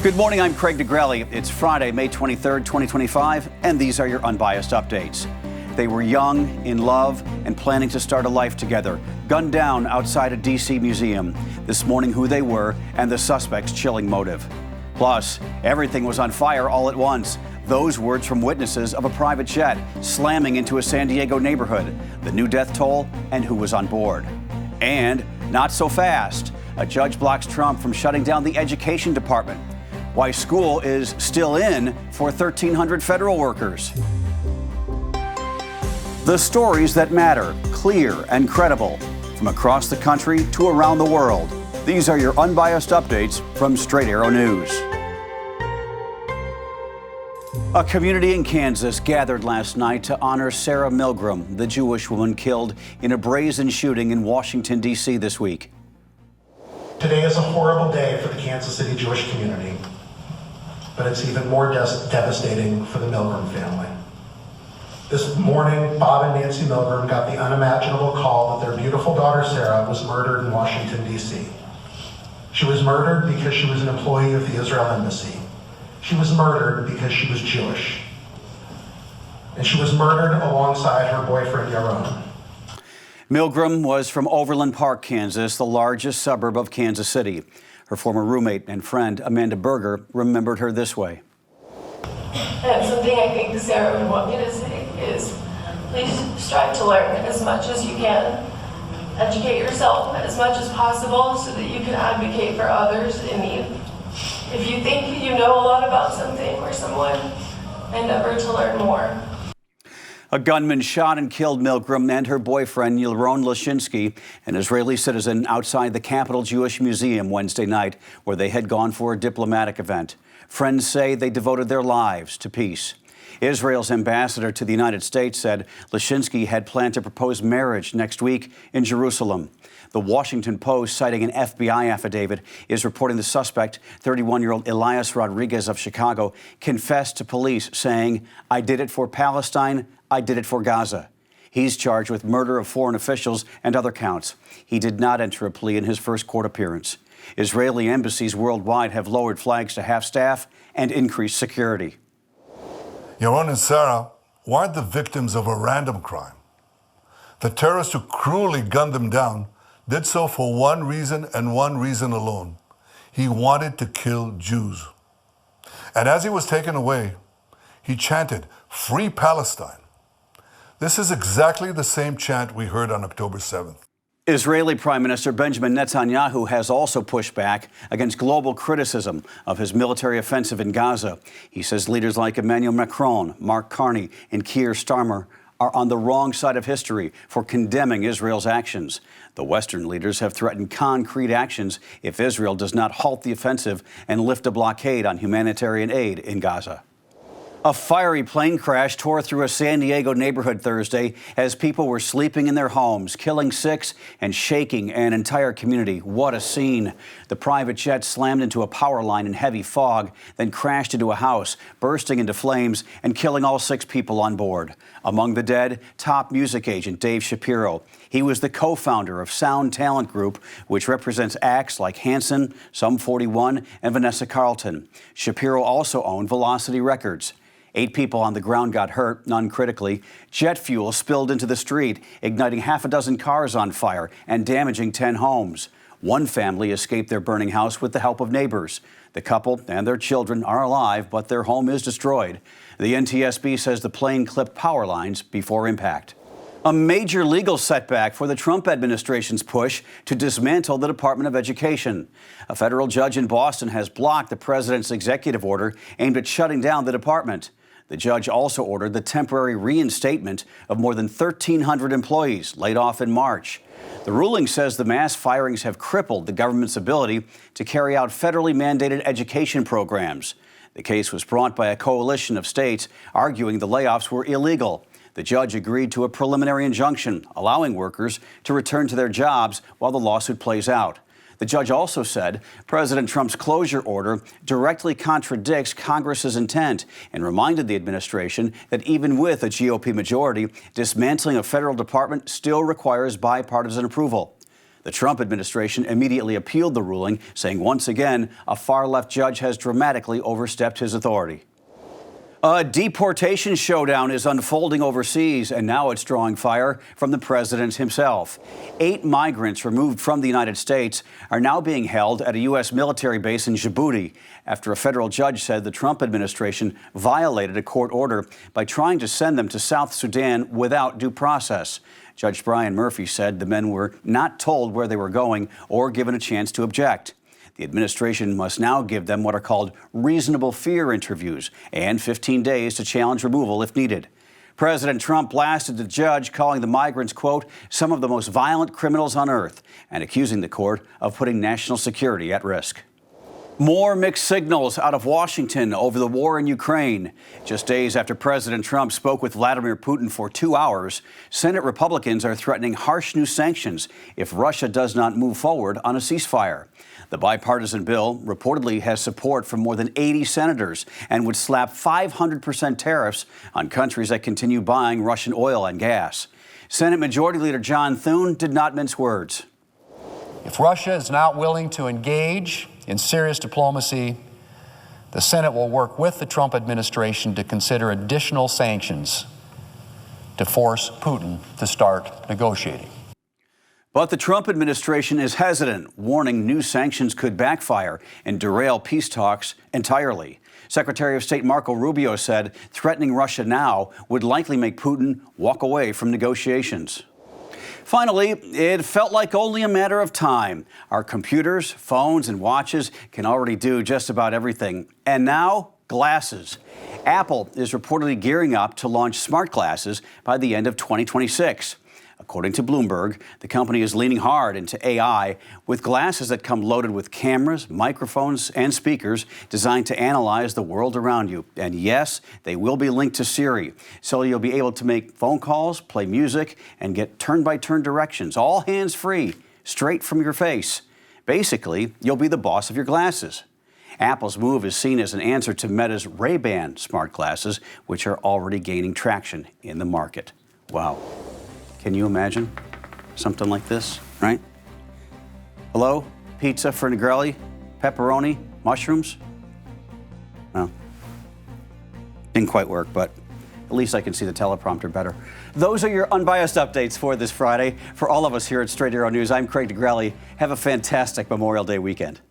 Good morning, I'm Craig DeGrelli. It's Friday, May 23rd, 2025, and these are your Unbiased Updates. They were young, in love, and planning to start a life together, gunned down outside a D.C. museum. This morning, who they were and the suspect's chilling motive. Plus, everything was on fire all at once. Those words from witnesses of a private jet slamming into a San Diego neighborhood, the new death toll, and who was on board. And not so fast. A judge blocks Trump from shutting down the education department. Why school is still in for 1,300 federal workers. The stories that matter, clear and credible, from across the country to around the world. These are your Unbiased Updates from Straight Arrow News. A community in Kansas gathered last night to honor Sarah Milgram, the Jewish woman killed in a brazen shooting in Washington, D.C. this week. Today is a horrible day for the Kansas City Jewish community, but it's even more devastating for the Milgram family. This morning, Bob and Nancy Milgram got the unimaginable call that their beautiful daughter Sarah was murdered in Washington, D.C. She was murdered because she was an employee of the Israel Embassy. She was murdered because she was Jewish. And she was murdered alongside her boyfriend, Yaron. Milgram was from Overland Park, Kansas, the largest suburb of Kansas City. Her former roommate and friend, Amanda Berger, remembered her this way. And something I think Sarah would want me to say is, please strive to learn as much as you can. Educate yourself as much as possible so that you can advocate for others in need. If you think you know a lot about something or someone, endeavor to learn more. A gunman shot and killed Milgram and her boyfriend, Yaron Lashinsky, an Israeli citizen, outside the Capitol Jewish Museum Wednesday night, where they had gone for a diplomatic event. Friends say they devoted their lives to peace. Israel's ambassador to the United States said Lashinsky had planned to propose marriage next week in Jerusalem. The Washington Post, citing an FBI affidavit, is reporting the suspect, 31-year-old Elias Rodriguez of Chicago, confessed to police, saying, "I did it for Palestine, I did it for Gaza." He's charged with murder of foreign officials and other counts. He did not enter a plea in his first court appearance. Israeli embassies worldwide have lowered flags to half staff and increased security. Yaron and Sarah weren't the victims of a random crime. The terrorist who cruelly gunned them down did so for one reason and one reason alone. He wanted to kill Jews. And as he was taken away, he chanted, "Free Palestine." This is exactly the same chant we heard on October 7th. Israeli Prime Minister Benjamin Netanyahu has also pushed back against global criticism of his military offensive in Gaza. He says leaders like Emmanuel Macron, Mark Carney, and Keir Starmer are on the wrong side of history for condemning Israel's actions. The Western leaders have threatened concrete actions if Israel does not halt the offensive and lift a blockade on humanitarian aid in Gaza. A fiery plane crash tore through a San Diego neighborhood Thursday as people were sleeping in their homes, killing 6 and shaking an entire community. What a scene. The private jet slammed into a power line in heavy fog, then crashed into a house, bursting into flames and killing all 6 people on board. Among the dead, top music agent Dave Shapiro. He was the co-founder of Sound Talent Group, which represents acts like Hanson, Sum 41, and Vanessa Carlton. Shapiro also owned Velocity Records. 8 people on the ground got hurt, none critically. Jet fuel spilled into the street, igniting half a dozen cars on fire and damaging 10 homes. One family escaped their burning house with the help of neighbors. The couple and their children are alive, but their home is destroyed. The NTSB says the plane clipped power lines before impact. A major legal setback for the Trump administration's push to dismantle the Department of Education. A federal judge in Boston has blocked the president's executive order aimed at shutting down the department. The judge also ordered the temporary reinstatement of more than 1,300 employees laid off in March. The ruling says the mass firings have crippled the government's ability to carry out federally mandated education programs. The case was brought by a coalition of states arguing the layoffs were illegal. The judge agreed to a preliminary injunction allowing workers to return to their jobs while the lawsuit plays out. The judge also said President Trump's closure order directly contradicts Congress's intent and reminded the administration that even with a GOP majority, dismantling a federal department still requires bipartisan approval. The Trump administration immediately appealed the ruling, saying once again a far-left judge has dramatically overstepped his authority. A deportation showdown is unfolding overseas, and now it's drawing fire from the president himself. 8 migrants removed from the United States are now being held at a U.S. military base in Djibouti after a federal judge said the Trump administration violated a court order by trying to send them to South Sudan without due process. Judge Brian Murphy said the men were not told where they were going or given a chance to object. The administration must now give them what are called reasonable fear interviews and 15 days to challenge removal if needed. President Trump blasted the judge, calling the migrants, quote, some of the most violent criminals on earth, and accusing the court of putting national security at risk. More mixed signals out of Washington over the war in Ukraine. Just days after President Trump spoke with Vladimir Putin for 2 hours, Senate Republicans are threatening harsh new sanctions if Russia does not move forward on a ceasefire. The bipartisan bill reportedly has support from more than 80 senators and would slap 500% tariffs on countries that continue buying Russian oil and gas. Senate Majority Leader John Thune did not mince words. If Russia is not willing to engage in serious diplomacy, the Senate will work with the Trump administration to consider additional sanctions to force Putin to start negotiating. But the Trump administration is hesitant, warning new sanctions could backfire and derail peace talks entirely. Secretary of State Marco Rubio said threatening Russia now would likely make Putin walk away from negotiations. Finally, it felt like only a matter of time. Our computers, phones, and watches can already do just about everything. And now, glasses. Apple is reportedly gearing up to launch smart glasses by the end of 2026. According to Bloomberg, the company is leaning hard into AI with glasses that come loaded with cameras, microphones, and speakers designed to analyze the world around you. And yes, they will be linked to Siri, so you'll be able to make phone calls, play music, and get turn-by-turn directions, all hands-free, straight from your face. Basically, you'll be the boss of your glasses. Apple's move is seen as an answer to Meta's Ray-Ban smart glasses, which are already gaining traction in the market. Wow. Can you imagine something like this, right? Hello? Pizza for Negrelli? Pepperoni? Mushrooms? No. Didn't quite work, but at least I can see the teleprompter better. Those are your unbiased updates for this Friday. For all of us here at Straight Arrow News, I'm Craig Negrelli. Have a fantastic Memorial Day weekend.